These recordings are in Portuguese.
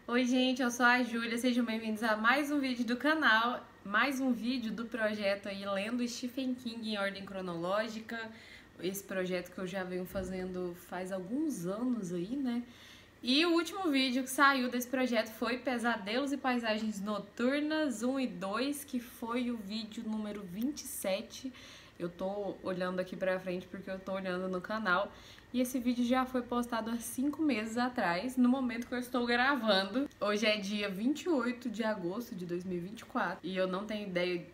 Oi gente, eu sou a Júlia, sejam bem-vindos a mais um vídeo do canal, mais um vídeo do projeto aí Lendo Stephen King em ordem cronológica, esse projeto que eu já venho fazendo faz alguns anos aí, né? E o último vídeo que saiu desse projeto foi Pesadelos e Paisagens Noturnas 1 e 2, que foi o vídeo número 27. Eu tô olhando aqui pra frente porque eu tô olhando no canal. E esse vídeo já foi postado há 5 meses atrás, no momento que eu estou gravando. Hoje é dia 28 de agosto de 2024 e eu não tenho ideia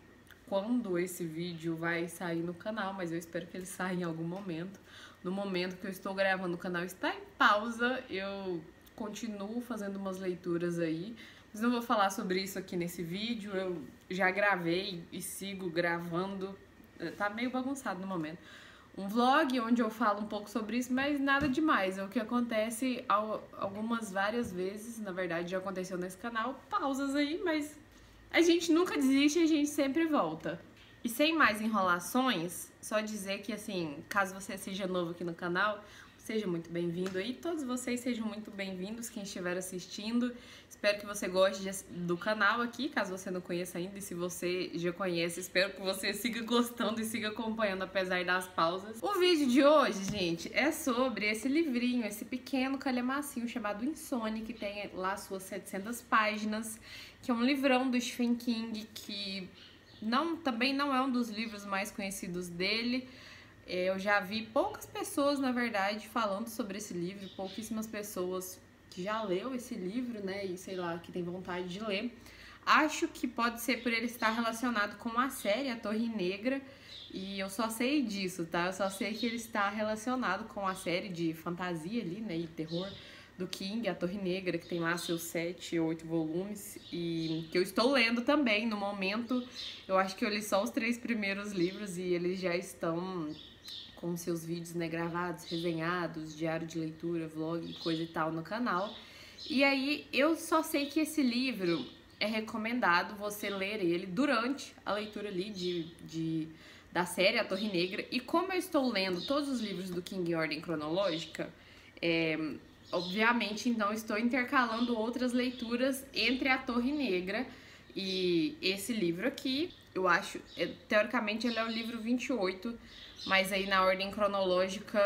quando esse vídeo vai sair no canal, mas eu espero que ele saia em algum momento. No momento que eu estou gravando, o canal está em pausa, eu continuo fazendo umas leituras aí, mas não vou falar sobre isso aqui nesse vídeo. Eu já gravei e sigo gravando, tá meio bagunçado no momento. Um vlog onde eu falo um pouco sobre isso, mas nada demais. É o que acontece várias vezes, na verdade já aconteceu nesse canal, pausas aí, mas a gente nunca desiste, a gente sempre volta. E sem mais enrolações, só dizer que, assim, caso você seja novo aqui no canal, seja muito bem-vindo aí. Todos vocês sejam muito bem-vindos, quem estiver assistindo. Espero que você goste do canal aqui, caso você não conheça ainda. E se você já conhece, espero que você siga gostando e siga acompanhando, apesar das pausas. O vídeo de hoje, gente, é sobre esse livrinho, esse pequeno calhamacinho chamado Insônia, que tem lá suas 700 páginas, que é um livrão do Stephen King, que também não é um dos livros mais conhecidos dele. Eu já vi poucas pessoas, na verdade, falando sobre esse livro, pouquíssimas pessoas que já leu esse livro, né, e sei lá, que tem vontade de ler. Acho que pode ser por ele estar relacionado com a série A Torre Negra, e eu só sei disso, tá? Eu só sei que ele está relacionado com a série de fantasia ali, né, e terror do King, A Torre Negra, que tem lá seus 7, 8 volumes, e que eu estou lendo também. No momento, eu acho que eu li só os 3 primeiros livros e eles já estão com seus vídeos, né, gravados, resenhados, diário de leitura, vlog, coisa e tal no canal. E aí, eu só sei que esse livro é recomendado você ler ele durante a leitura ali da série A Torre Negra. E como eu estou lendo todos os livros do King em ordem cronológica, obviamente, então, estou intercalando outras leituras entre A Torre Negra e esse livro aqui. Eu acho, teoricamente, ele é o livro 28, mas aí na ordem cronológica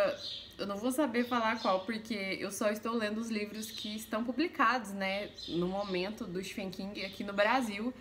eu não vou saber falar qual, porque eu só estou lendo os livros que estão publicados, né, no momento do Stephen King aqui no Brasil.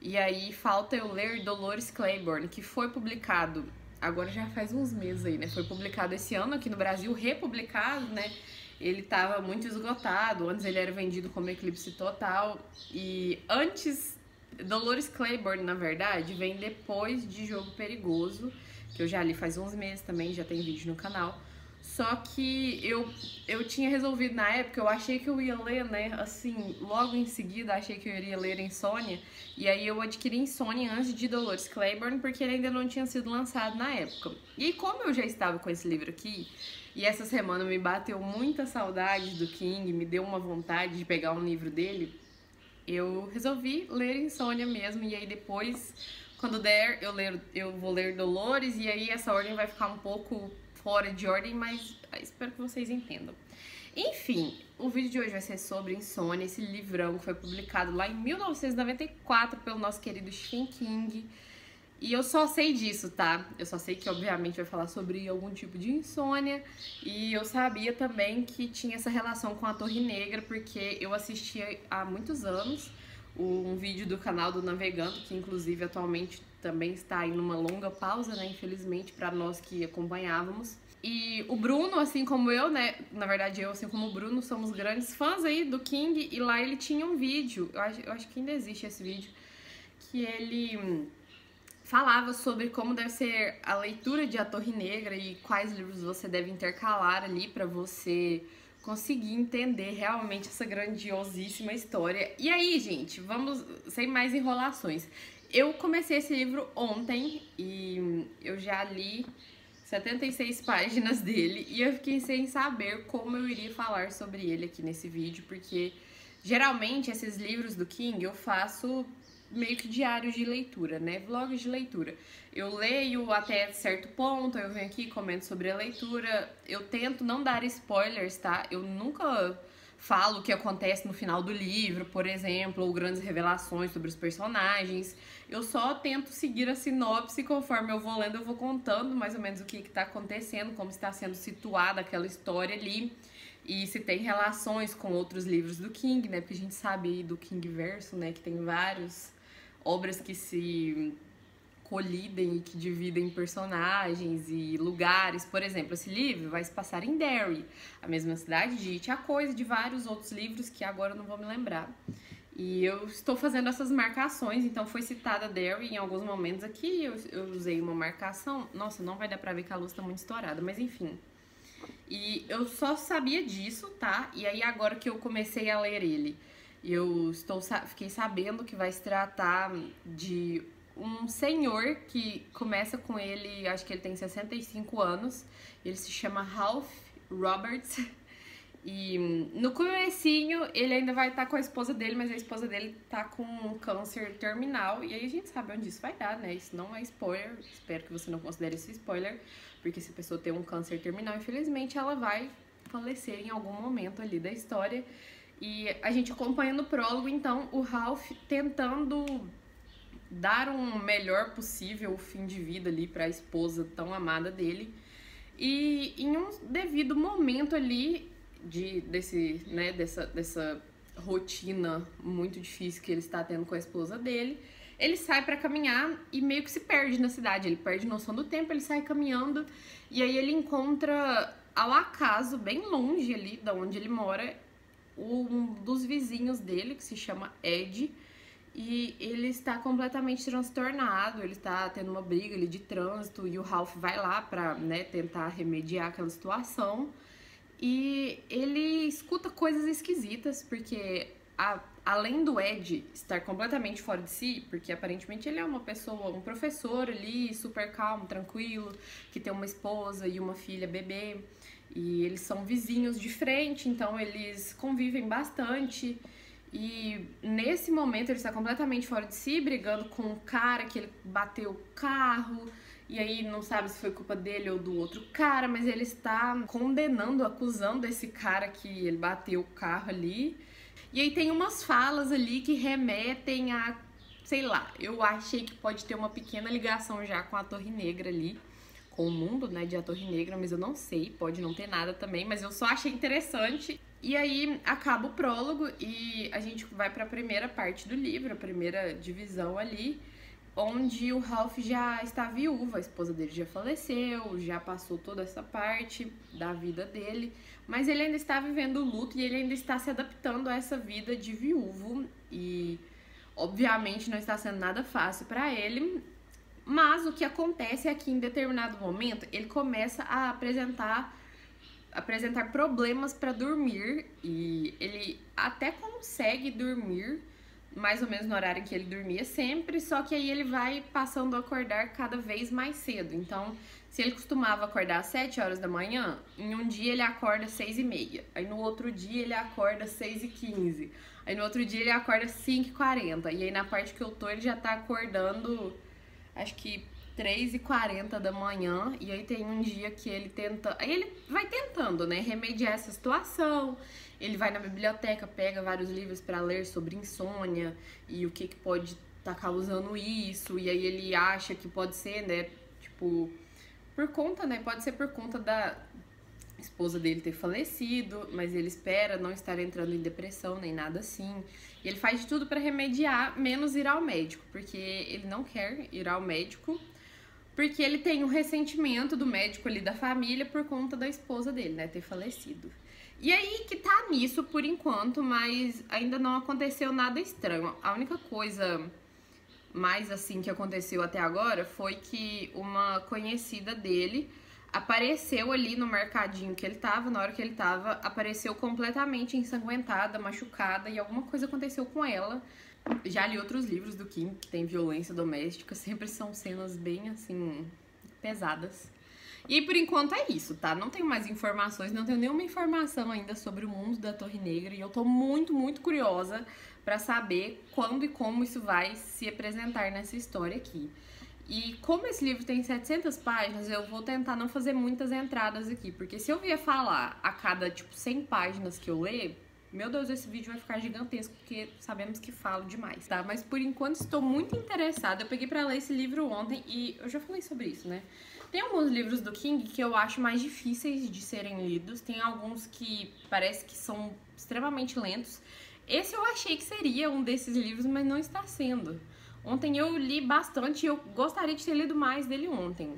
E aí falta eu ler Dolores Claiborne, que foi publicado, agora já faz uns meses aí, né, foi publicado esse ano aqui no Brasil, republicado, né. Ele estava muito esgotado, antes ele era vendido como Eclipse Total, e antes, Dolores Claiborne, na verdade, vem depois de Jogo Perigoso, que eu já li faz uns meses também, já tem vídeo no canal. Só que eu tinha resolvido na época, eu achei que eu ia ler, né, assim, logo em seguida achei que eu iria ler Insônia, e aí eu adquiri Insônia antes de Dolores Claiborne, porque ele ainda não tinha sido lançado na época. E como eu já estava com esse livro aqui, e essa semana me bateu muita saudade do King, me deu uma vontade de pegar um livro dele, eu resolvi ler Insônia mesmo, e aí depois, quando der, eu vou ler Dolores, e aí essa ordem vai ficar um pouco fora de ordem, mas espero que vocês entendam. Enfim, o vídeo de hoje vai ser sobre Insônia, esse livrão que foi publicado lá em 1994 pelo nosso querido Stephen King. E eu só sei disso, tá? Eu só sei que, obviamente, vai falar sobre algum tipo de insônia. E eu sabia também que tinha essa relação com a Torre Negra, porque eu assistia há muitos anos um vídeo do canal do Navegando, que inclusive atualmente também está em uma longa pausa, né? Infelizmente, para nós que acompanhávamos. E o Bruno, assim como eu, né? Na verdade, eu, assim como o Bruno, somos grandes fãs aí do King. E lá ele tinha um vídeo, eu acho que ainda existe esse vídeo, que ele falava sobre como deve ser a leitura de A Torre Negra e quais livros você deve intercalar ali para você conseguir entender realmente essa grandiosíssima história. E aí, gente, vamos sem mais enrolações. Eu comecei esse livro ontem e eu já li 76 páginas dele e eu fiquei sem saber como eu iria falar sobre ele aqui nesse vídeo, porque geralmente esses livros do King eu faço meio que diários de leitura, né? Vlogs de leitura. Eu leio até certo ponto, eu venho aqui e comento sobre a leitura. Eu tento não dar spoilers, tá? Eu nunca falo o que acontece no final do livro, por exemplo, ou grandes revelações sobre os personagens. Eu só tento seguir a sinopse, conforme eu vou lendo, eu vou contando mais ou menos o que está acontecendo, como está sendo situada aquela história ali, e se tem relações com outros livros do King, né? Porque a gente sabe aí do King verso, né, que tem várias obras que se colidem e que dividem personagens e lugares. Por exemplo, esse livro vai se passar em Derry, a mesma cidade de It, a Coisa, de vários outros livros que agora eu não vou me lembrar. E eu estou fazendo essas marcações, então foi citada Derry em alguns momentos aqui, eu usei uma marcação. Nossa, não vai dar pra ver que a luz tá muito estourada, mas enfim. E eu só sabia disso, tá? E aí agora que eu comecei a ler ele, fiquei sabendo que vai se tratar de um senhor que começa com ele, acho que ele tem 65 anos, ele se chama Ralph Roberts, e no comecinho ele ainda vai estar com a esposa dele, mas a esposa dele tá com um câncer terminal, e aí a gente sabe onde isso vai dar, né? Isso não é spoiler, espero que você não considere isso spoiler, porque se a pessoa tem um câncer terminal, infelizmente ela vai falecer em algum momento ali da história. E a gente acompanha no prólogo, então, o Ralph tentando dar um melhor possível fim de vida ali para a esposa tão amada dele. E em um devido momento ali dessa rotina muito difícil que ele está tendo com a esposa dele, ele sai para caminhar e meio que se perde na cidade. Ele perde noção do tempo, ele sai caminhando e aí ele encontra, ao acaso, bem longe ali da onde ele mora, um dos vizinhos dele, que se chama Ed, e ele está completamente transtornado, ele está tendo uma briga ali de trânsito, e o Ralph vai lá pra, né, tentar remediar aquela situação, e ele escuta coisas esquisitas, porque além do Ed estar completamente fora de si, porque aparentemente ele é uma pessoa, um professor ali, super calmo, tranquilo, que tem uma esposa e uma filha bebê, e eles são vizinhos de frente, então eles convivem bastante. E nesse momento ele está completamente fora de si, brigando com um cara que ele bateu o carro, e aí não sabe se foi culpa dele ou do outro cara, mas ele está condenando, acusando esse cara que ele bateu o carro ali. E aí tem umas falas ali que remetem a, sei lá, eu achei que pode ter uma pequena ligação já com a Torre Negra ali, com o mundo, né, de A Torre Negra, mas eu não sei, pode não ter nada também, mas eu só achei interessante. E aí acaba o prólogo e a gente vai para a primeira parte do livro, a primeira divisão ali, onde o Ralph já está viúvo, a esposa dele já faleceu, já passou toda essa parte da vida dele, mas ele ainda está vivendo o luto e ele ainda está se adaptando a essa vida de viúvo e obviamente não está sendo nada fácil para ele. Mas o que acontece é que em determinado momento ele começa a apresentar problemas para dormir e ele até consegue dormir mais ou menos no horário em que ele dormia sempre, só que aí ele vai passando a acordar cada vez mais cedo. Então, se ele costumava acordar às 7 horas da manhã, em um dia ele acorda às 6h30, aí no outro dia ele acorda às 6h15, aí no outro dia ele acorda às 5h40, e aí na parte que eu tô ele já tá acordando acho que 3h40 da manhã, e aí tem um dia que ele tenta... Aí ele vai tentando, né, remediar essa situação, ele vai na biblioteca, pega vários livros para ler sobre insônia e o que pode estar causando isso, e aí ele acha que pode ser, né, tipo, por conta, né, pode ser por conta da esposa dele ter falecido, mas ele espera não estar entrando em depressão nem nada assim. E ele faz de tudo para remediar, menos ir ao médico, porque ele não quer ir ao médico, porque ele tem um ressentimento do médico ali da família por conta da esposa dele, né, ter falecido. E aí que tá nisso por enquanto, mas ainda não aconteceu nada estranho. A única coisa mais assim que aconteceu até agora foi que uma conhecida dele apareceu ali no mercadinho que ele tava, na hora que ele tava, apareceu completamente ensanguentada, machucada, e alguma coisa aconteceu com ela. Já li outros livros do King que tem violência doméstica, sempre são cenas bem, assim, pesadas. E por enquanto é isso, tá? Não tenho mais informações, não tenho nenhuma informação ainda sobre o mundo da Torre Negra, e eu tô muito, muito curiosa pra saber quando e como isso vai se apresentar nessa história aqui. E como esse livro tem 700 páginas, eu vou tentar não fazer muitas entradas aqui, porque se eu vier falar a cada, tipo, 100 páginas que eu ler, Meu Deus, esse vídeo vai ficar gigantesco, porque sabemos que falo demais, tá? Mas por enquanto estou muito interessada. Eu peguei pra ler esse livro ontem e eu já falei sobre isso, né? Tem alguns livros do King que eu acho mais difíceis de serem lidos. Tem alguns que parece que são extremamente lentos. Esse eu achei que seria um desses livros, mas não está sendo. Ontem eu li bastante e eu gostaria de ter lido mais dele ontem.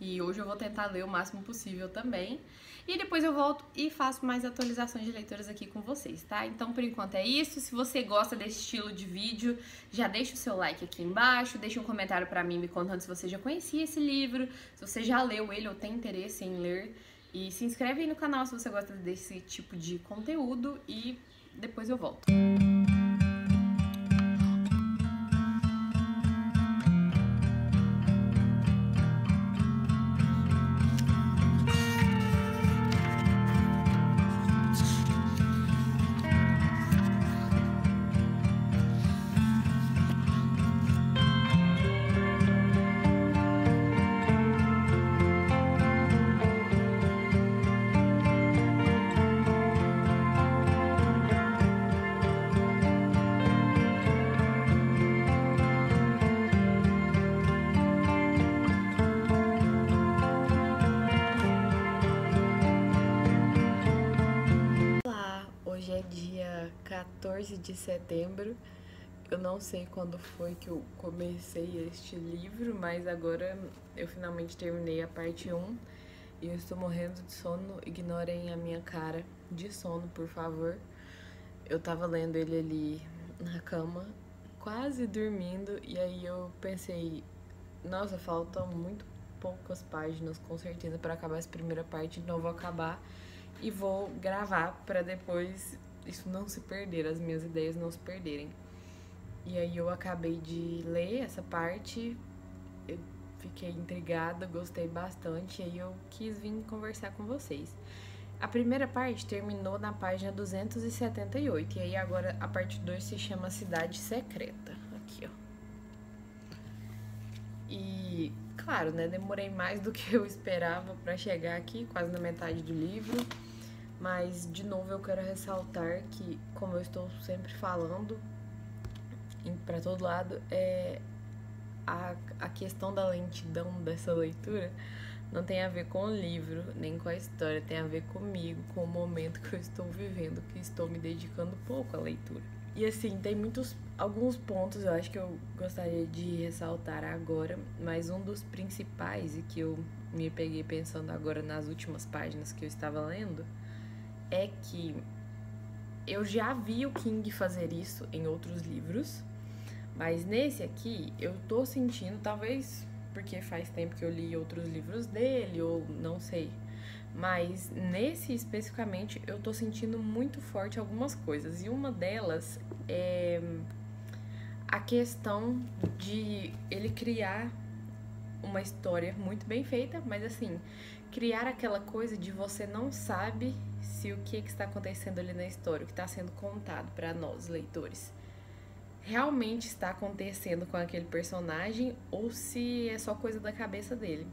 E hoje eu vou tentar ler o máximo possível também. E depois eu volto e faço mais atualizações de leituras aqui com vocês, tá? Então, por enquanto é isso. Se você gosta desse estilo de vídeo, já deixa o seu like aqui embaixo. Deixa um comentário pra mim me contando se você já conhecia esse livro, se você já leu ele ou tem interesse em ler. E se inscreve aí no canal se você gosta desse tipo de conteúdo. E depois eu volto. Hoje é dia 14 de setembro, eu não sei quando foi que eu comecei este livro, mas agora eu finalmente terminei a parte 1 e eu estou morrendo de sono. Ignorem a minha cara de sono, por favor. Eu tava lendo ele ali na cama, quase dormindo, e aí eu pensei, nossa, faltam muito poucas páginas, com certeza, para acabar essa primeira parte, então eu vou acabar e vou gravar para depois isso não se perder, as minhas ideias não se perderem. E aí eu acabei de ler essa parte, eu fiquei intrigada, gostei bastante, e aí eu quis vir conversar com vocês. A primeira parte terminou na página 278, e aí agora a parte 2 se chama Cidade Secreta, aqui ó. E claro, né, demorei mais do que eu esperava para chegar aqui, quase na metade do livro. Mas, de novo, eu quero ressaltar que, como eu estou sempre falando para todo lado, a questão da lentidão dessa leitura não tem a ver com o livro, nem com a história, tem a ver comigo, com o momento que eu estou vivendo, que estou me dedicando pouco à leitura. E assim, tem alguns pontos eu acho que eu gostaria de ressaltar agora, mas um dos principais, e que eu me peguei pensando agora nas últimas páginas que eu estava lendo, é que eu já vi o King fazer isso em outros livros, mas nesse aqui eu tô sentindo, talvez porque faz tempo que eu li outros livros dele, ou não sei, mas nesse especificamente eu tô sentindo muito forte algumas coisas, e uma delas é a questão de ele criar uma história muito bem feita, mas assim, criar aquela coisa de você não sabe se o que está acontecendo ali na história, o que está sendo contado para nós, leitores, realmente está acontecendo com aquele personagem ou se é só coisa da cabeça dele.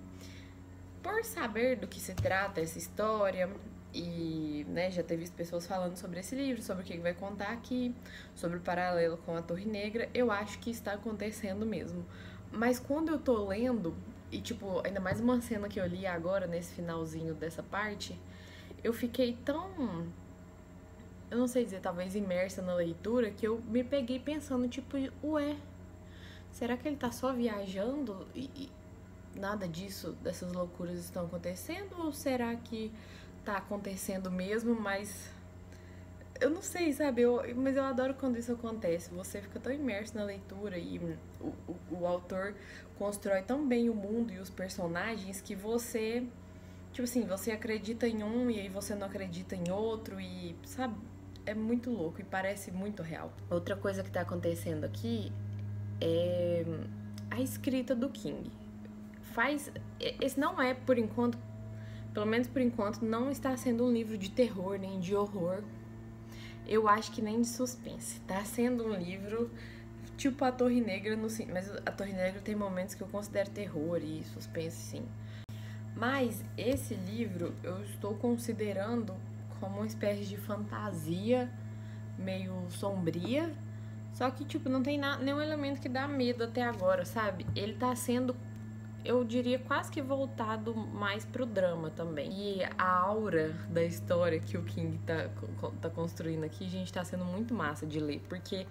Por saber do que se trata essa história, e né, já ter visto pessoas falando sobre esse livro, sobre o que vai contar aqui, sobre o paralelo com a Torre Negra, eu acho que está acontecendo mesmo. Mas quando eu tô lendo, e tipo, ainda mais uma cena que eu li agora, nesse finalzinho dessa parte, eu fiquei tão, eu não sei dizer, talvez imersa na leitura, que eu me peguei pensando, tipo, ué, será que ele tá só viajando e nada disso, dessas loucuras estão acontecendo? Ou será que tá acontecendo mesmo, mas eu não sei, sabe? Mas eu adoro quando isso acontece. Você fica tão imerso na leitura e o autor constrói tão bem o mundo e os personagens que você, tipo assim, você acredita em um e aí você não acredita em outro e, sabe? É muito louco e parece muito real. Outra coisa que tá acontecendo aqui é a escrita do King. Esse não é, por enquanto, pelo menos por enquanto, não está sendo um livro de terror nem de horror. Eu acho que nem de suspense. Tá sendo um livro tipo a Torre Negra, mas a Torre Negra tem momentos que eu considero terror e suspense, sim. Mas esse livro eu estou considerando como uma espécie de fantasia meio sombria. Só que, tipo, não tem nenhum elemento que dá medo até agora, sabe? Ele tá sendo, eu diria, quase que voltado mais pro drama também. E a aura da história que o King tá construindo aqui, gente, tá sendo muito massa de ler. Porque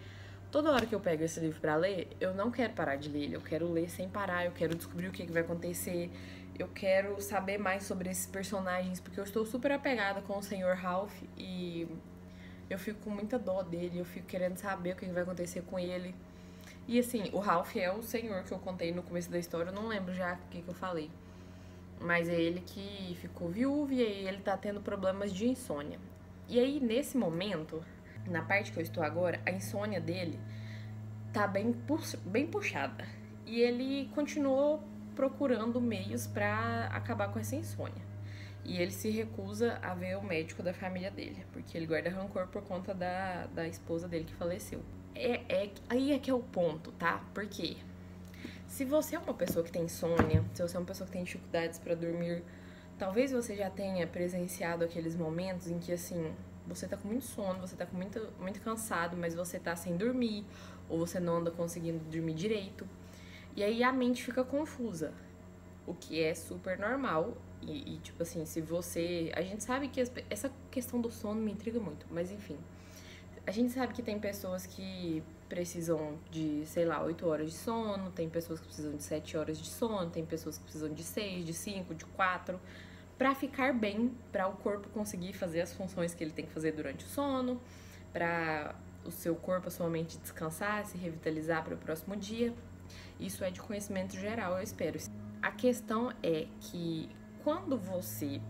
toda hora que eu pego esse livro pra ler, eu não quero parar de ler ele. Eu quero ler sem parar, eu quero descobrir o que vai acontecer. Eu quero saber mais sobre esses personagens, porque eu estou super apegada com o Sr. Ralph e eu fico com muita dó dele, eu fico querendo saber o que vai acontecer com ele. E assim, o Ralph é o senhor que eu contei no começo da história, eu não lembro já o que eu falei. Mas é ele que ficou viúvo e aí ele tá tendo problemas de insônia. E aí, nesse momento, na parte que eu estou agora, a insônia dele tá bem puxada. E ele continuou procurando meios pra acabar com essa insônia. E ele se recusa a ver o médico da família dele, porque ele guarda rancor por conta da esposa dele que faleceu. Aí é que é o ponto, tá? Porque se você é uma pessoa que tem insônia, se você é uma pessoa que tem dificuldades pra dormir, talvez você já tenha presenciado aqueles momentos em que, assim, você tá com muito sono, você tá com muito cansado, mas você tá sem dormir, ou você não anda conseguindo dormir direito. E aí a mente fica confusa, o que é super normal. E tipo assim, se você... A gente sabe que essa questão do sono me intriga muito, mas enfim. A gente sabe que tem pessoas que precisam de, sei lá, 8 horas de sono, tem pessoas que precisam de 7 horas de sono, tem pessoas que precisam de 6, de 5, de 4, pra ficar bem, pra o corpo conseguir fazer as funções que ele tem que fazer durante o sono, pra o seu corpo, a sua mente descansar, se revitalizar para o próximo dia. Isso é de conhecimento geral, eu espero. A questão é que quando você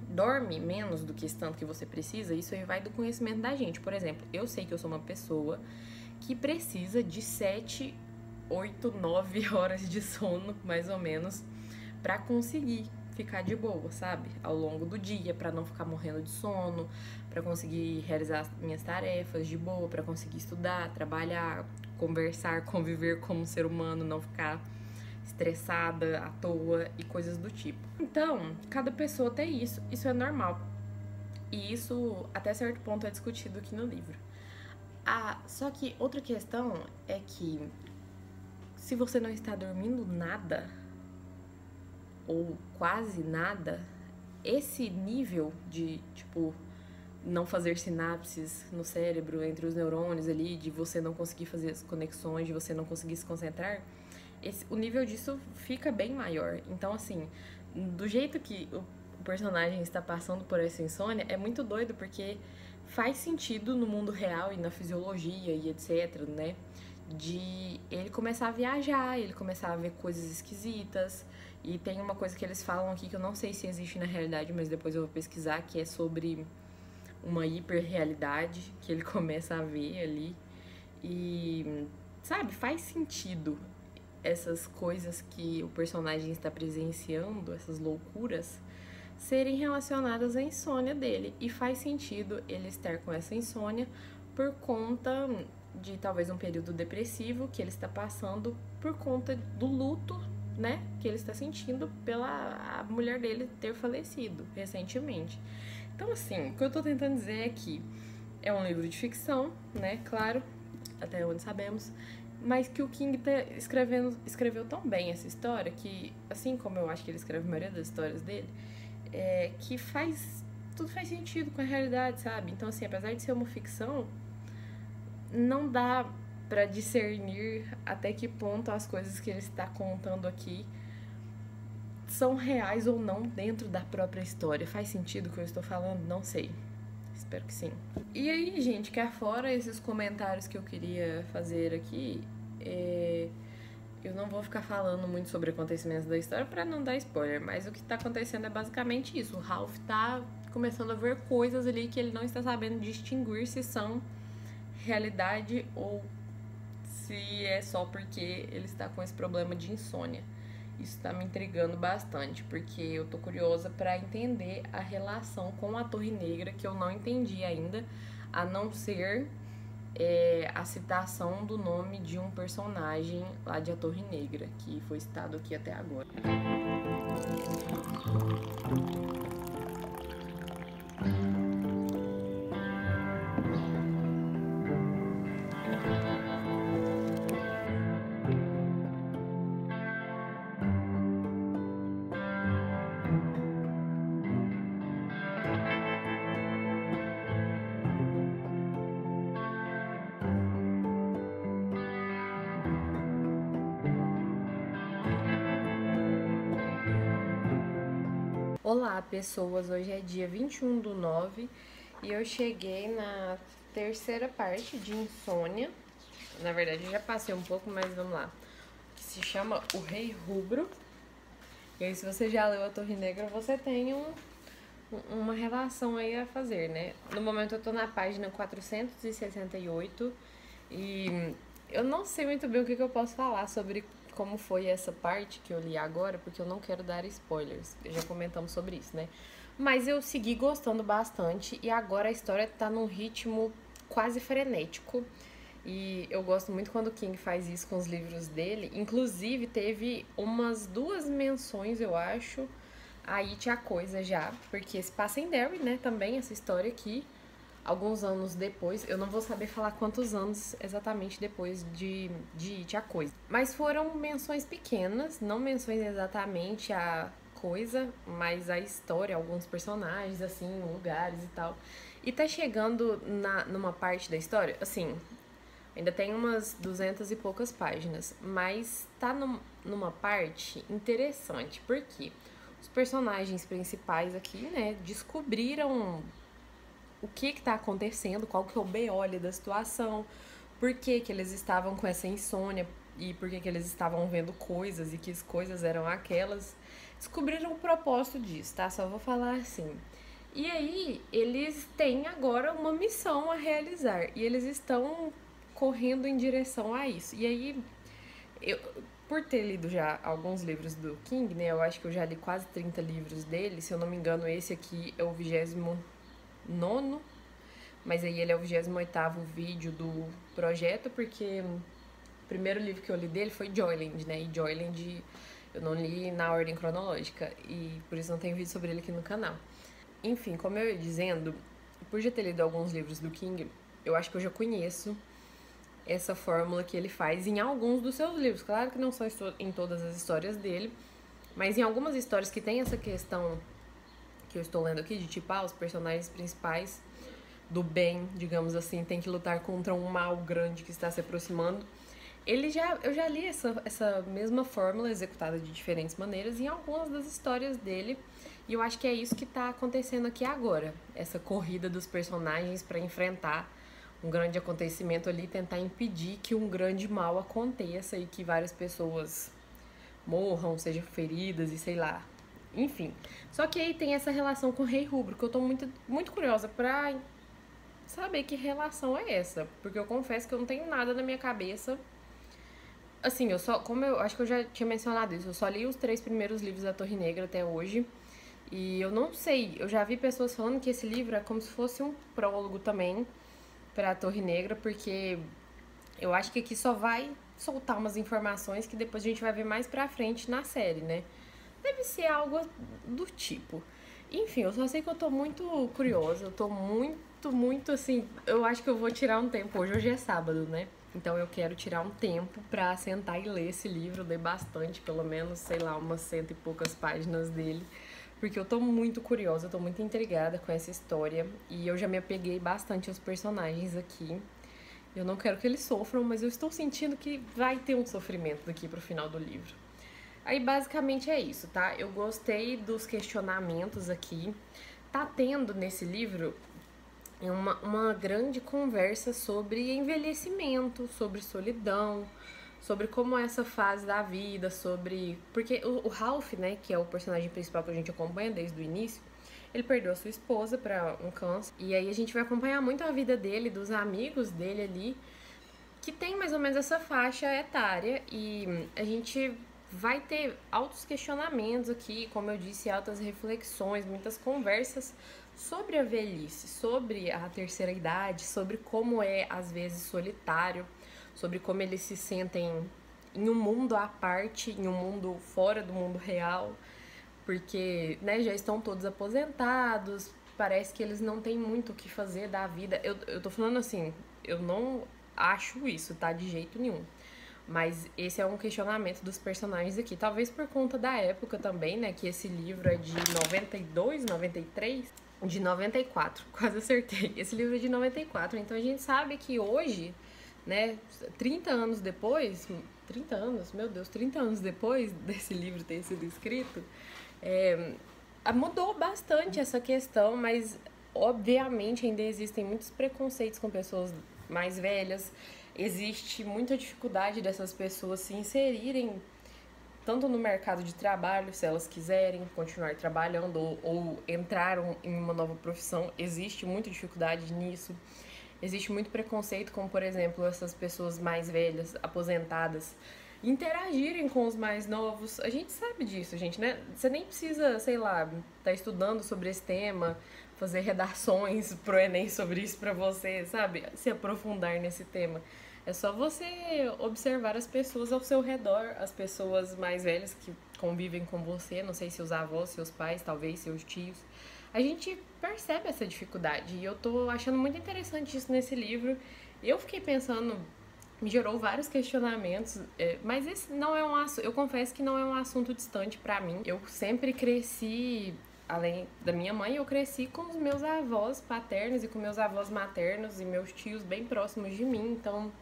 dorme menos do que esse tanto que você precisa, isso aí vai do conhecimento da gente. Por exemplo, eu sei que eu sou uma pessoa que precisa de 7, 8, 9 horas de sono, mais ou menos, pra conseguir ficar de boa, sabe? Ao longo do dia, pra não ficar morrendo de sono, pra conseguir realizar as minhas tarefas de boa, pra conseguir estudar, trabalhar, conversar, conviver como um ser humano, não ficar estressada à toa e coisas do tipo. Então, cada pessoa tem isso é normal. E isso, até certo ponto, é discutido aqui no livro. Só que outra questão é que se você não está dormindo nada, ou quase nada, esse nível de, tipo, não fazer sinapses no cérebro entre os neurônios ali, de você não conseguir fazer as conexões, de você não conseguir se concentrar, o nível disso fica bem maior. Então, assim, do jeito que o personagem está passando por essa insônia, é muito doido, porque faz sentido no mundo real e na fisiologia e etc, né? De ele começar a viajar, ele começar a ver coisas esquisitas. E tem uma coisa que eles falam aqui que eu não sei se existe na realidade, mas depois eu vou pesquisar, que é sobre uma hiperrealidade que ele começa a ver ali. E, sabe, faz sentido essas coisas que o personagem está presenciando, essas loucuras, serem relacionadas à insônia dele. E faz sentido ele estar com essa insônia por conta de talvez um período depressivo que ele está passando por conta do luto, né, que ele está sentindo pela a mulher dele ter falecido recentemente. Então, assim, o que eu tô tentando dizer é que é um livro de ficção, né, claro, até onde sabemos, mas que o King escreveu tão bem essa história que, assim como eu acho que ele escreve a maioria das histórias dele, que tudo faz sentido com a realidade, sabe? Então, assim, apesar de ser uma ficção, não dá pra discernir até que ponto as coisas que ele está contando aqui são reais ou não dentro da própria história. Faz sentido o que eu estou falando? Não sei. Espero que sim. E aí, gente, que afora esses comentários que eu queria fazer aqui, eu não vou ficar falando muito sobre acontecimentos da história pra não dar spoiler, mas o que tá acontecendo é basicamente isso. O Ralph tá começando a ver coisas ali que ele não está sabendo distinguir se são realidade ou se é só porque ele está com esse problema de insônia. Isso tá me intrigando bastante, porque eu tô curiosa pra entender a relação com a Torre Negra, que eu não entendi ainda, a não ser a citação do nome de um personagem lá de A Torre Negra, que foi citado aqui até agora. Olá, pessoas! Hoje é dia 21/9 e eu cheguei na terceira parte de Insônia. Na verdade, eu já passei um pouco, mas vamos lá. Que se chama O Rei Rubro. E aí, se você já leu A Torre Negra, você tem uma relação aí a fazer, né? No momento, eu tô na página 468 e eu não sei muito bem o que eu posso falar sobre como foi essa parte que eu li agora, porque eu não quero dar spoilers. Já comentamos sobre isso, né? Mas eu segui gostando bastante e agora a história tá num ritmo quase frenético. E eu gosto muito quando o King faz isso com os livros dele. Inclusive, teve umas 2 menções, eu acho, a It a Coisa já, porque se passa em Derry, né, também, essa história aqui. Alguns anos depois, eu não vou saber falar quantos anos exatamente depois de It a Coisa. Mas foram menções pequenas, não menções exatamente a coisa, mas a história, alguns personagens, assim, lugares e tal. E tá chegando numa parte da história, assim, ainda tem umas 200 e poucas páginas, mas tá numa parte interessante, porque os personagens principais aqui, né, descobriram o que tá acontecendo, qual que é o B.O. da situação, por que eles estavam com essa insônia e por que eles estavam vendo coisas e que as coisas eram aquelas. Descobriram o propósito disso, tá? Só vou falar assim. E aí, eles têm agora uma missão a realizar e eles estão correndo em direção a isso. E aí, por ter lido já alguns livros do King, né? Eu acho que eu já li quase 30 livros dele. Se eu não me engano, esse aqui é o 29º, mas aí ele é o 28º vídeo do projeto, porque o primeiro livro que eu li dele foi Joyland, né? E Joyland eu não li na ordem cronológica, e por isso não tem vídeo sobre ele aqui no canal. Enfim, como eu ia dizendo, por já ter lido alguns livros do King, eu acho que eu já conheço essa fórmula que ele faz em alguns dos seus livros. Claro que não são em todas as histórias dele, mas em algumas histórias que tem essa questão que eu estou lendo aqui, de tipo, os personagens principais do bem, digamos assim, tem que lutar contra um mal grande que está se aproximando. Eu já li essa mesma fórmula executada de diferentes maneiras em algumas das histórias dele, e eu acho que é isso que está acontecendo aqui agora, essa corrida dos personagens para enfrentar um grande acontecimento ali, tentar impedir que um grande mal aconteça e que várias pessoas morram, sejam feridas e sei lá. Enfim, só que aí tem essa relação com o Rei Rubro, que eu tô muito curiosa pra saber que relação é essa, porque eu confesso que eu não tenho nada na minha cabeça. Assim, como eu acho que eu já tinha mencionado isso, eu só li os 3 primeiros livros da Torre Negra até hoje, e eu não sei, eu já vi pessoas falando que esse livro é como se fosse um prólogo também pra Torre Negra, porque eu acho que aqui só vai soltar umas informações que depois a gente vai ver mais pra frente na série, né? Deve ser algo do tipo. Enfim, eu só sei que eu tô muito curiosa, eu tô muito assim. Eu acho que eu vou tirar um tempo. Hoje é sábado, né? Então eu quero tirar um tempo pra sentar e ler esse livro, ler bastante, pelo menos, sei lá, umas 100 e poucas páginas dele. Porque eu tô muito curiosa, eu tô muito intrigada com essa história. E eu já me apeguei bastante aos personagens aqui. Eu não quero que eles sofram, mas eu estou sentindo que vai ter um sofrimento daqui pro final do livro. Aí basicamente é isso, tá? Eu gostei dos questionamentos aqui. Tá tendo nesse livro uma grande conversa sobre envelhecimento, sobre solidão, sobre como é essa fase da vida, sobre... Porque o Ralph, né, que é o personagem principal que a gente acompanha desde o início, ele perdeu a sua esposa pra um câncer. E aí a gente vai acompanhar muito a vida dele, dos amigos dele ali, que tem mais ou menos essa faixa etária, e a gente vai ter altos questionamentos aqui, como eu disse, altas reflexões, muitas conversas sobre a velhice, sobre a terceira idade, sobre como é às vezes solitário, sobre como eles se sentem em um mundo à parte, em um mundo fora do mundo real, porque, né, já estão todos aposentados, parece que eles não têm muito o que fazer da vida. Eu tô falando assim, eu não acho isso, tá? De jeito nenhum. Mas esse é um questionamento dos personagens aqui. Talvez por conta da época também, né? Que esse livro é de 92, 93? De 94, quase acertei. Esse livro é de 94. Então a gente sabe que hoje, né? 30 anos depois... 30 anos? Meu Deus, 30 anos depois desse livro ter sido escrito... Mudou bastante essa questão, mas obviamente ainda existem muitos preconceitos com pessoas mais velhas. Existe muita dificuldade dessas pessoas se inserirem tanto no mercado de trabalho, se elas quiserem continuar trabalhando ou entraram em uma nova profissão, existe muita dificuldade nisso. Existe muito preconceito, como por exemplo, essas pessoas mais velhas, aposentadas, interagirem com os mais novos. A gente sabe disso, gente, né? Você nem precisa, sei lá, estar estudando sobre esse tema, fazer redações pro Enem sobre isso pra você, sabe? Se aprofundar nesse tema. É só você observar as pessoas ao seu redor, as pessoas mais velhas que convivem com você, não sei, seus avós, seus pais, talvez seus tios. A gente percebe essa dificuldade e eu tô achando muito interessante isso nesse livro. Eu fiquei pensando, me gerou vários questionamentos, mas esse não é um assunto, eu confesso que não é um assunto distante pra mim. Eu sempre cresci, além da minha mãe, eu cresci com os meus avós paternos e com meus avós maternos e meus tios bem próximos de mim, então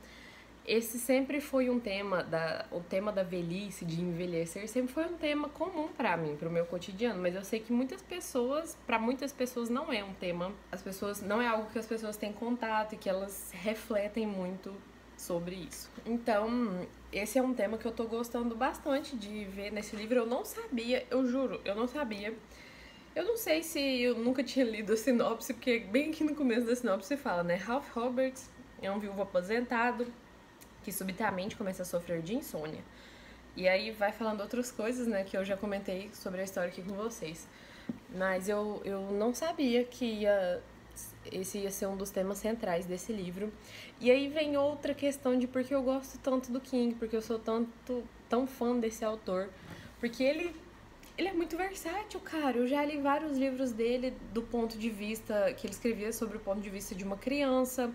esse sempre foi um tema, o tema da velhice, de envelhecer, sempre foi um tema comum pra mim, pro meu cotidiano, mas eu sei que pra muitas pessoas não é um tema, não é algo que as pessoas têm contato e que elas refletem muito sobre isso. Então, esse é um tema que eu tô gostando bastante de ver nesse livro. Eu não sabia, eu juro, eu não sabia. Eu não sei se eu nunca tinha lido a sinopse, porque bem aqui no começo da sinopse fala, né? Ralph Roberts é um viúvo aposentado que subitamente começa a sofrer de insônia. E aí vai falando outras coisas, né, que eu já comentei sobre a história aqui com vocês. Mas eu não sabia que esse ia ser um dos temas centrais desse livro. E aí vem outra questão de por que eu gosto tanto do King, porque eu sou tão fã desse autor. Porque ele é muito versátil, cara. Eu já li vários livros dele do ponto de vista que ele escrevia sobre o ponto de vista de uma criança,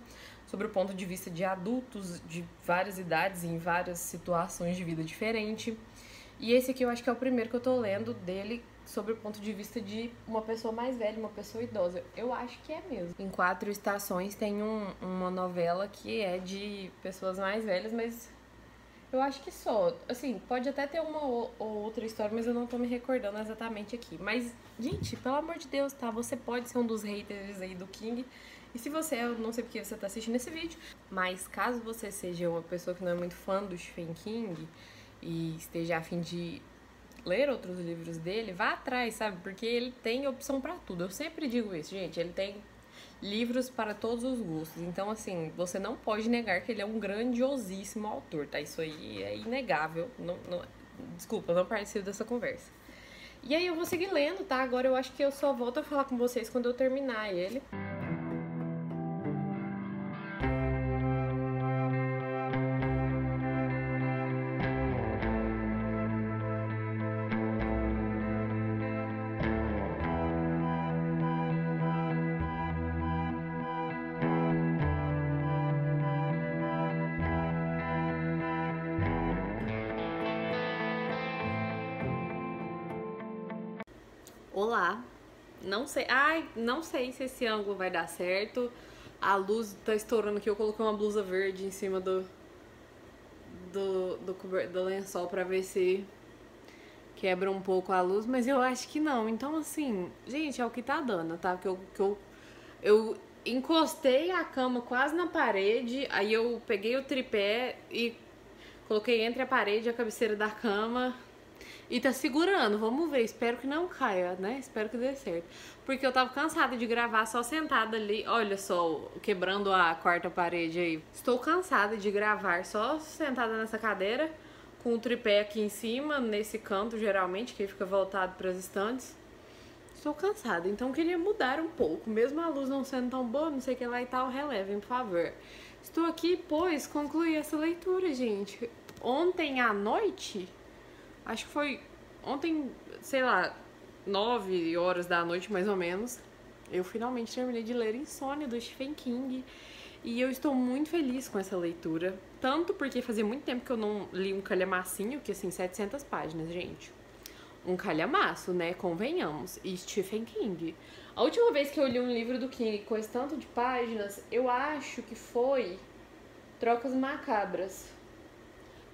sobre o ponto de vista de adultos de várias idades e em várias situações de vida diferentes. E esse aqui eu acho que é o primeiro que eu tô lendo dele sobre o ponto de vista de uma pessoa mais velha, uma pessoa idosa. Eu acho que é mesmo. Em 4 Estações tem uma novela que é de pessoas mais velhas, mas eu acho que só. Assim, pode até ter uma ou outra história, mas eu não tô me recordando exatamente aqui. Mas, gente, pelo amor de Deus, tá? Você pode ser um dos haters aí do King. E se você é, eu não sei porque você tá assistindo esse vídeo, mas caso você seja uma pessoa que não é muito fã do Stephen King e esteja a fim de ler outros livros dele, vá atrás, sabe? Porque ele tem opção pra tudo. Eu sempre digo isso, gente. Ele tem livros para todos os gostos. Então, assim, você não pode negar que ele é um grandiosíssimo autor, tá? Isso aí é inegável. Desculpa, eu não participo dessa conversa. E aí eu vou seguir lendo, tá? Agora eu acho que eu só volto a falar com vocês quando eu terminar ele. Olá, não sei se esse ângulo vai dar certo. A luz tá estourando aqui, eu coloquei uma blusa verde em cima do lençol pra ver se quebra um pouco a luz, mas eu acho que não. Então, assim, gente, é o que tá dando, tá? Eu encostei a cama quase na parede, aí eu peguei o tripé e coloquei entre a parede e a cabeceira da cama. E tá segurando, vamos ver, espero que não caia, né? Espero que dê certo. Porque eu tava cansada de gravar só sentada ali, olha só, quebrando a quarta parede aí. Estou cansada de gravar só sentada nessa cadeira, com o tripé aqui em cima, nesse canto geralmente, que fica voltado para as estantes. Estou cansada, então queria mudar um pouco, mesmo a luz não sendo tão boa, não sei o que lá e tal, relevem, por favor. Estou aqui, pois, concluí essa leitura, gente. Ontem à noite... Acho que foi ontem, sei lá, 9 horas da noite, mais ou menos. Eu finalmente terminei de ler Insônia, do Stephen King. E eu estou muito feliz com essa leitura. Tanto porque fazia muito tempo que eu não li um calhamacinho, que assim, 700 páginas, gente. Um calhamaço, né? Convenhamos. E Stephen King. A última vez que eu li um livro do King com esse tanto de páginas, eu acho que foi Trocas Macabras.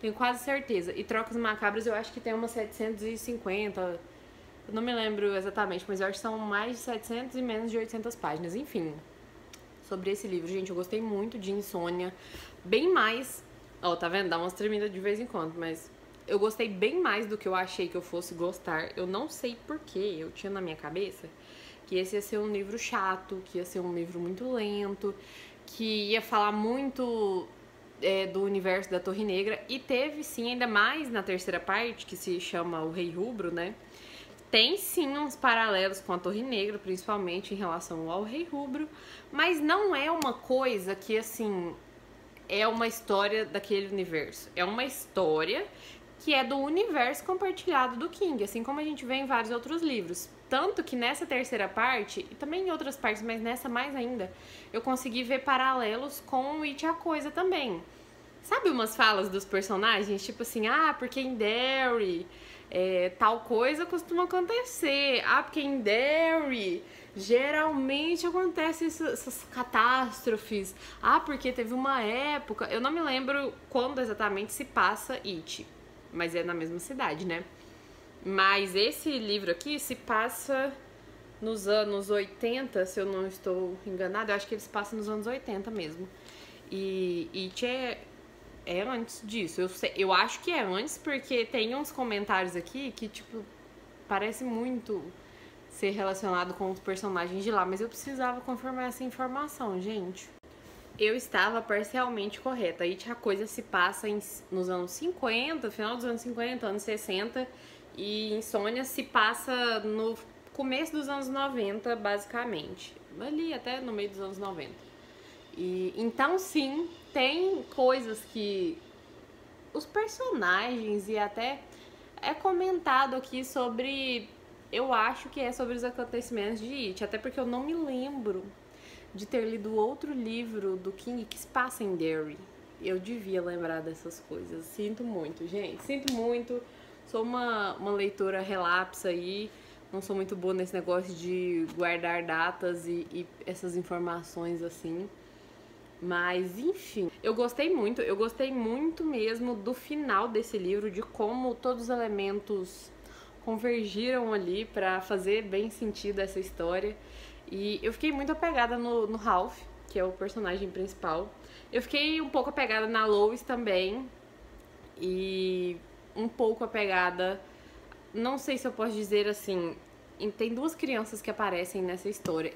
Tenho quase certeza. E Trocas Macabras eu acho que tem umas 750 Eu não me lembro exatamente, mas eu acho que são mais de 700 e menos de 800 páginas. Enfim, sobre esse livro, gente, eu gostei muito de Insônia. Bem mais... Ó, tá vendo? Dá umas tremidas de vez em quando, mas... Eu gostei bem mais do que eu achei que eu fosse gostar. Eu não sei porquê, eu tinha na minha cabeça que esse ia ser um livro chato, que ia ser um livro muito lento, que ia falar muito do universo da Torre Negra. E teve sim, ainda mais na terceira parte, que se chama O Rei Rubro, né? Tem sim uns paralelos com a Torre Negra, principalmente em relação ao Rei Rubro, mas não é uma coisa que, assim, é uma história daquele universo. É uma história que é do universo compartilhado do King, assim como a gente vê em vários outros livros. Tanto que nessa terceira parte, e também em outras partes, mas nessa mais ainda, eu consegui ver paralelos com o It a Coisa também. Sabe umas falas dos personagens? Tipo assim, ah, porque em Derry tal coisa costuma acontecer. Ah, porque em Derry geralmente acontecem essas catástrofes. Ah, porque teve uma época... Eu não me lembro quando exatamente se passa It, mas é na mesma cidade, né? Mas esse livro aqui se passa nos anos 80, se eu não estou enganada. Eu acho que ele se passa nos anos 80 mesmo. E It é antes disso. Eu acho que é antes, porque tem uns comentários aqui que, tipo, parece muito ser relacionado com os personagens de lá, mas eu precisava confirmar essa informação, gente. Eu estava parcialmente correta. It a Coisa se passa nos anos 50, final dos anos 50, anos 60, e Insônia se passa no começo dos anos 90, basicamente. Ali até no meio dos anos 90. Então, sim, tem coisas que os personagens e até é comentado aqui sobre... Eu acho que é sobre os acontecimentos de It, até porque eu não me lembro de ter lido outro livro do King que se passa em Derry. Eu devia lembrar dessas coisas. Sinto muito, gente. Sinto muito. Sou uma leitora relapsa aí. Não sou muito boa nesse negócio de guardar datas e essas informações assim. Mas, enfim, eu gostei muito mesmo do final desse livro, de como todos os elementos convergiram ali pra fazer bem sentido essa história. E eu fiquei muito apegada no Ralph, que é o personagem principal. Eu fiquei um pouco apegada na Lois também. E um pouco apegada... Não sei se eu posso dizer assim... Tem duas crianças que aparecem nessa história.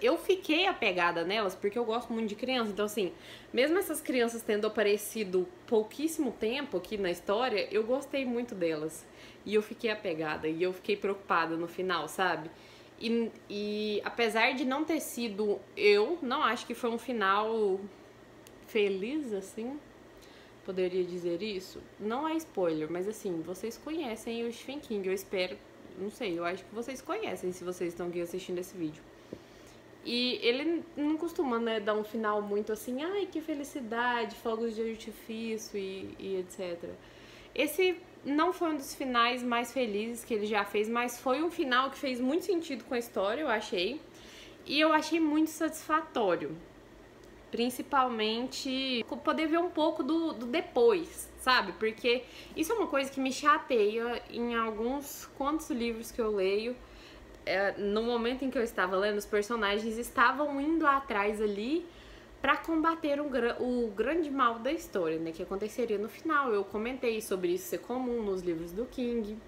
Eu fiquei apegada nelas porque eu gosto muito de criança. Então, assim, mesmo essas crianças tendo aparecido pouquíssimo tempo aqui na história, eu gostei muito delas. E eu fiquei apegada. E eu fiquei preocupada no final, sabe? E apesar de não ter sido... Eu não acho que foi um final feliz, assim. Poderia dizer isso? Não é spoiler, mas assim, vocês conhecem o Stephen King, eu espero... Não sei, eu acho que vocês conhecem se vocês estão aqui assistindo esse vídeo. E ele não costuma, né, dar um final muito assim, ai, que felicidade, fogos de artifício e etc. Esse não foi um dos finais mais felizes que ele já fez, mas foi um final que fez muito sentido com a história, eu achei. E eu achei muito satisfatório. Principalmente poder ver um pouco do depois, sabe? Porque isso é uma coisa que me chateia em quantos livros que eu leio. No momento em que eu estava lendo, os personagens estavam indo atrás ali para combater o grande mal da história, né? Que aconteceria no final. Eu comentei sobre isso ser comum nos livros do King.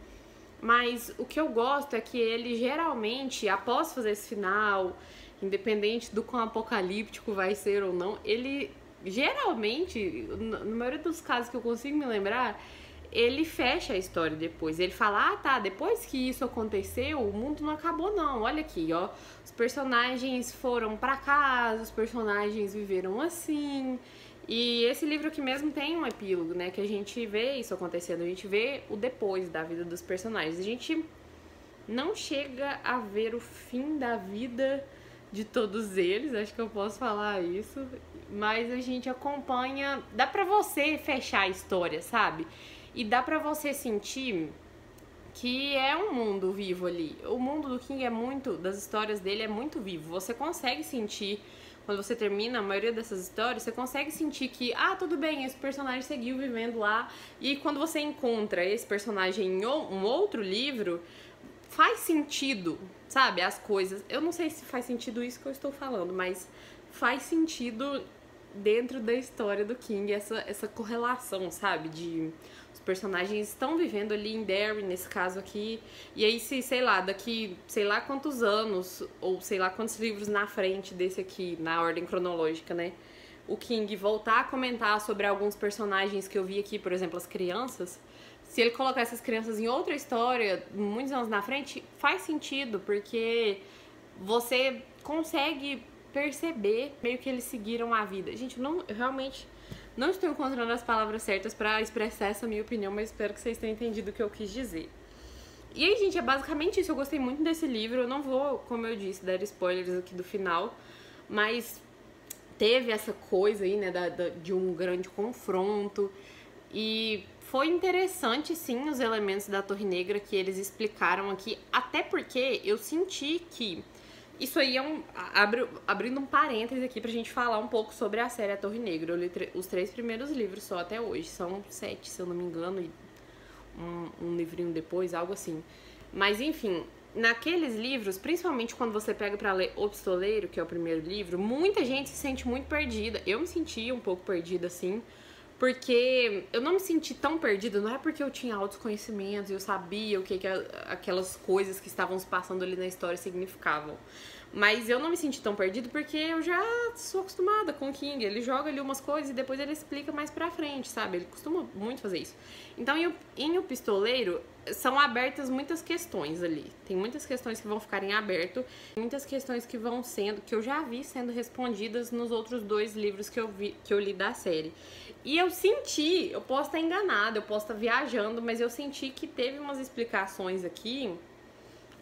Mas o que eu gosto é que ele geralmente, após fazer esse final... Independente do quão apocalíptico vai ser ou não, ele geralmente, na maioria dos casos que eu consigo me lembrar, ele fecha a história depois. Ele fala, ah tá, depois que isso aconteceu, o mundo não acabou não. Olha aqui, ó, os personagens foram pra casa, os personagens viveram assim. E esse livro aqui mesmo tem um epílogo, né, que a gente vê isso acontecendo, a gente vê o depois da vida dos personagens. A gente não chega a ver o fim da vida de todos eles, acho que eu posso falar isso, mas a gente acompanha, dá pra você fechar a história, sabe? E dá pra você sentir que é um mundo vivo ali. O mundo do King das histórias dele é muito vivo. Você consegue sentir, quando você termina a maioria dessas histórias, você consegue sentir que, ah, tudo bem, esse personagem seguiu vivendo lá. E quando você encontra esse personagem em um outro livro, faz sentido, sabe, as coisas. Eu não sei se faz sentido isso que eu estou falando, mas faz sentido dentro da história do King, essa correlação, sabe, de os personagens estão vivendo ali em Derry, nesse caso aqui, e aí se, sei lá, daqui sei lá quantos anos, ou sei lá quantos livros na frente desse aqui, na ordem cronológica, né, o King voltar a comentar sobre alguns personagens que eu vi aqui, por exemplo, as crianças, se ele colocar essas crianças em outra história, muitos anos na frente, faz sentido, porque você consegue perceber meio que eles seguiram a vida. Gente, eu realmente não estou encontrando as palavras certas pra expressar essa minha opinião, mas espero que vocês tenham entendido o que eu quis dizer. E aí, gente, é basicamente isso. Eu gostei muito desse livro. Eu não vou, como eu disse, dar spoilers aqui do final, mas teve essa coisa aí, né, de um grande confronto. E foi interessante, sim, os elementos da Torre Negra que eles explicaram aqui, até porque eu senti que isso aí é abrindo um parêntese aqui pra gente falar um pouco sobre a série A Torre Negra. Eu li os 3 primeiros livros só até hoje, são 7, se eu não me engano, e um livrinho depois, algo assim. Mas, enfim, naqueles livros, principalmente quando você pega pra ler O Pistoleiro, que é o primeiro livro, muita gente se sente muito perdida. Eu me sentia um pouco perdida, assim, porque eu não me senti tão perdida, não é porque eu tinha altos conhecimentos e eu sabia o que aquelas coisas que estavam se passando ali na história significavam. Mas eu não me senti tão perdida porque eu já sou acostumada com o King. Ele joga ali umas coisas e depois ele explica mais pra frente, sabe? Ele costuma muito fazer isso. Então, em O Pistoleiro, são abertas muitas questões ali. Tem muitas questões que vão ficar em aberto, muitas questões que vão sendo, que eu já vi sendo respondidas nos outros 2 livros que eu li da série. E eu senti, eu posso estar enganada, eu posso estar viajando, mas eu senti que teve umas explicações aqui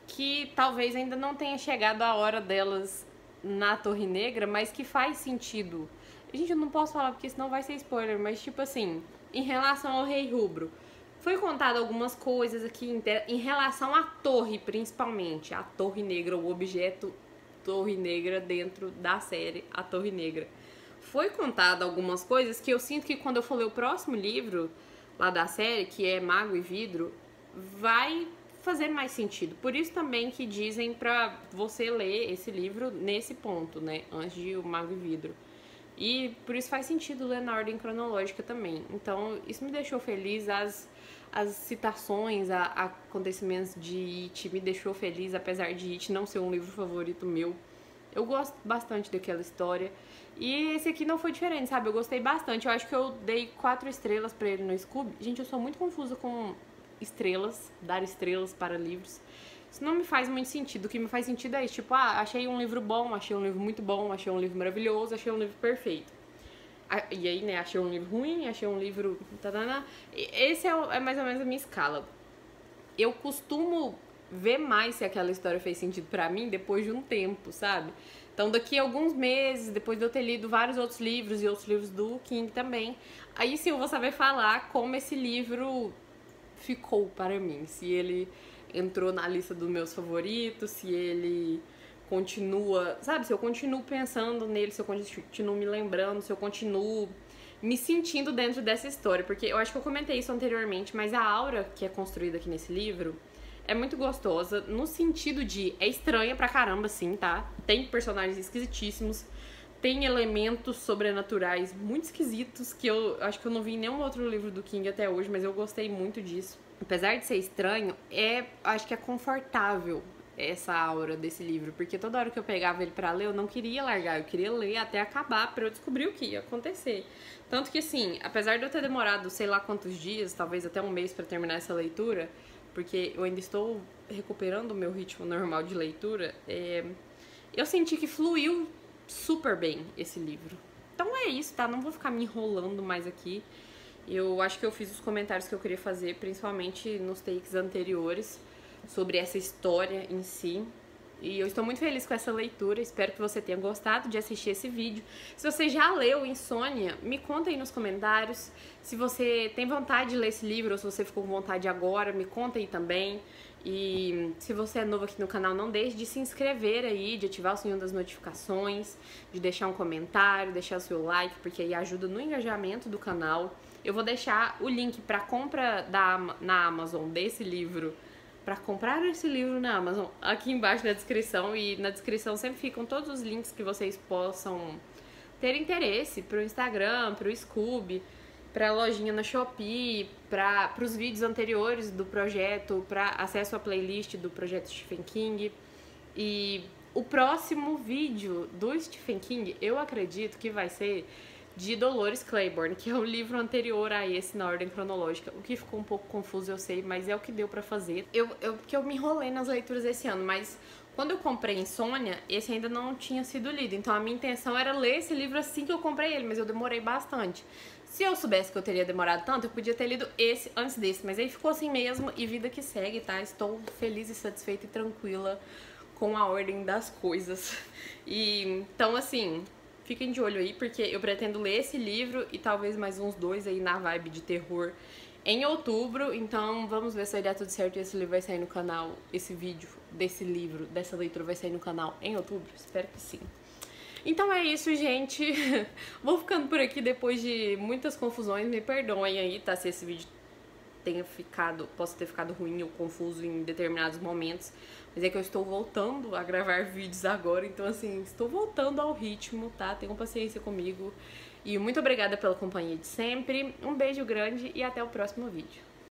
que talvez ainda não tenha chegado a hora delas na Torre Negra, mas que faz sentido. Gente, eu não posso falar porque senão vai ser spoiler, mas tipo assim, em relação ao Rei Rubro, foi contado algumas coisas aqui em relação à torre, principalmente, a Torre Negra, o objeto Torre Negra dentro da série A Torre Negra. Foi contado algumas coisas que eu sinto que quando eu for ler o próximo livro lá da série, que é Mago e Vidro, vai fazer mais sentido. Por isso também que dizem pra você ler esse livro nesse ponto, né, antes de O Mago e Vidro. E por isso faz sentido ler na ordem cronológica também. Então, isso me deixou feliz. As citações a acontecimentos de It me deixou feliz, apesar de It não ser um livro favorito meu. Eu gosto bastante daquela história. E esse aqui não foi diferente, sabe? Eu gostei bastante. Eu acho que eu dei 4 estrelas pra ele no Scoob. Gente, eu sou muito confusa com estrelas, dar estrelas para livros. Isso não me faz muito sentido. O que me faz sentido é isso, tipo, achei um livro bom, achei um livro muito bom, achei um livro maravilhoso, achei um livro perfeito. E aí, né, achei um livro ruim, achei um livro... Esse é mais ou menos a minha escala. Eu costumo ver mais se aquela história fez sentido pra mim depois de um tempo, sabe? Então, daqui a alguns meses, depois de eu ter lido vários outros livros e outros livros do King também, aí sim eu vou saber falar como esse livro ficou para mim. Se ele entrou na lista dos meus favoritos, se ele continua, sabe? Se eu continuo pensando nele, se eu continuo me lembrando, se eu continuo me sentindo dentro dessa história. Porque eu acho que eu comentei isso anteriormente, mas a aura que é construída aqui nesse livro é muito gostosa, no sentido de... é estranha pra caramba, sim, tá? Tem personagens esquisitíssimos, tem elementos sobrenaturais muito esquisitos, que eu acho que eu não vi em nenhum outro livro do King até hoje, mas eu gostei muito disso. Apesar de ser estranho, acho que é confortável essa aura desse livro, porque toda hora que eu pegava ele pra ler, eu não queria largar, eu queria ler até acabar pra eu descobrir o que ia acontecer. Tanto que, assim, apesar de eu ter demorado sei lá quantos dias, talvez até um mês pra terminar essa leitura, porque eu ainda estou recuperando o meu ritmo normal de leitura, eu senti que fluiu super bem esse livro. Então é isso, tá? Não vou ficar me enrolando mais aqui. Eu acho que eu fiz os comentários que eu queria fazer, principalmente nos takes anteriores, sobre essa história em si. E eu estou muito feliz com essa leitura, espero que você tenha gostado de assistir esse vídeo. Se você já leu Insônia, me conta aí nos comentários. Se você tem vontade de ler esse livro, ou se você ficou com vontade agora, me conta aí também. E se você é novo aqui no canal, não deixe de se inscrever aí, de ativar o sininho das notificações, de deixar um comentário, deixar o seu like, porque aí ajuda no engajamento do canal. Eu vou deixar o link para compra na Amazon desse livro para comprar esse livro na Amazon, aqui embaixo na descrição, e na descrição sempre ficam todos os links que vocês possam ter interesse pro Instagram, pro Scoob, pra lojinha na Shopee, pros vídeos anteriores do projeto, pra acesso à playlist do projeto Stephen King. E o próximo vídeo do Stephen King, eu acredito que vai ser de Dolores Claiborne, que é o livro anterior a esse na ordem cronológica. O que ficou um pouco confuso, eu sei, mas é o que deu pra fazer. Porque eu me enrolei nas leituras esse ano, mas quando eu comprei Insônia, esse ainda não tinha sido lido. Então a minha intenção era ler esse livro assim que eu comprei ele, mas eu demorei bastante. Se eu soubesse que eu teria demorado tanto, eu podia ter lido esse antes desse, mas aí ficou assim mesmo e vida que segue, tá? Estou feliz e satisfeita e tranquila com a ordem das coisas. E então, assim, fiquem de olho aí, porque eu pretendo ler esse livro e talvez mais uns 2 aí na vibe de terror em outubro. Então, vamos ver se vai dar tudo certo e esse livro vai sair no canal, esse vídeo desse livro, dessa leitura vai sair no canal em outubro. Espero que sim. Então é isso, gente. Vou ficando por aqui depois de muitas confusões. Me perdoem aí, tá? Se esse vídeo possa ter ficado ruim ou confuso em determinados momentos. Mas é que eu estou voltando a gravar vídeos agora, então assim, estou voltando ao ritmo, tá? Tenham paciência comigo. E muito obrigada pela companhia de sempre. Um beijo grande e até o próximo vídeo.